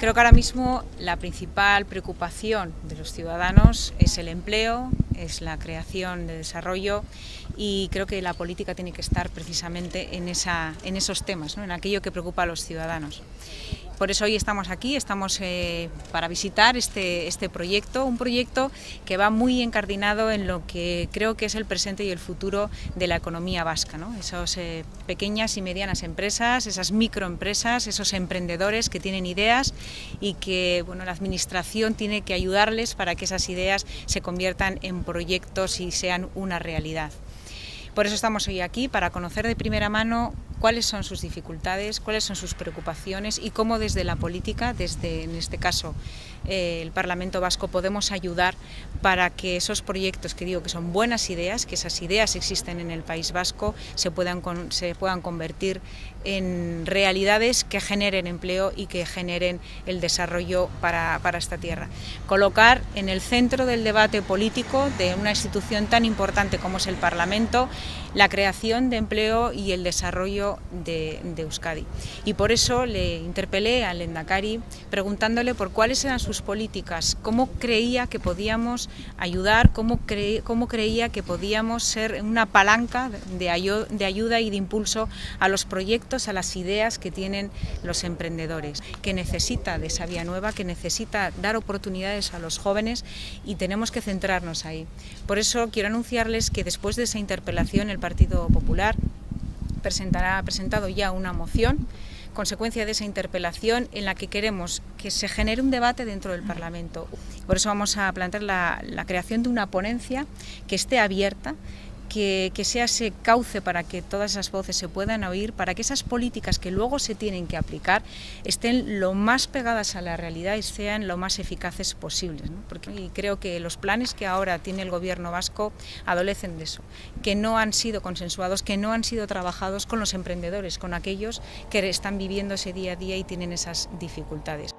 Creo que ahora mismo la principal preocupación de los ciudadanos es el empleo, es la creación de desarrollo, y creo que la política tiene que estar precisamente en esos temas, ¿no? En aquello que preocupa a los ciudadanos. Por eso hoy estamos aquí, para visitar este proyecto, un proyecto que va muy encardinado en lo que creo que es el presente y el futuro de la economía vasca, ¿no? Esas pequeñas y medianas empresas, esas microempresas, esos emprendedores que tienen ideas y que la administración tiene que ayudarles para que esas ideas se conviertan en proyectos y sean una realidad. Por eso estamos hoy aquí, para conocer de primera mano cuáles son sus dificultades, cuáles son sus preocupaciones y cómo desde la política, desde en este caso el Parlamento Vasco, podemos ayudar para que esos proyectos, que digo que son buenas ideas, que esas ideas existen en el País Vasco, se puedan convertir en realidades que generen empleo y que generen el desarrollo para esta tierra. Colocar en el centro del debate político de una institución tan importante como es el Parlamento la creación de empleo y el desarrollo de Euskadi. Y por eso le interpelé al Lehendakari preguntándole por cuáles eran sus políticas, cómo creía que podíamos ayudar, cómo creía que podíamos ser una palanca de ayuda y de impulso a los proyectos, a las ideas que tienen los emprendedores, que necesita de esa vía nueva, que necesita dar oportunidades a los jóvenes, y tenemos que centrarnos ahí. Por eso quiero anunciarles que después de esa interpelación el Partido Popular ha presentado ya una moción, consecuencia de esa interpelación, en la que queremos que se genere un debate dentro del Parlamento. Por eso vamos a plantear la creación de una ponencia que esté abierta, que sea ese cauce para que todas esas voces se puedan oír, para que esas políticas que luego se tienen que aplicar estén lo más pegadas a la realidad y sean lo más eficaces posibles, ¿no? Y creo que los planes que ahora tiene el Gobierno vasco adolecen de eso, que no han sido consensuados, que no han sido trabajados con los emprendedores, con aquellos que están viviendo ese día a día y tienen esas dificultades.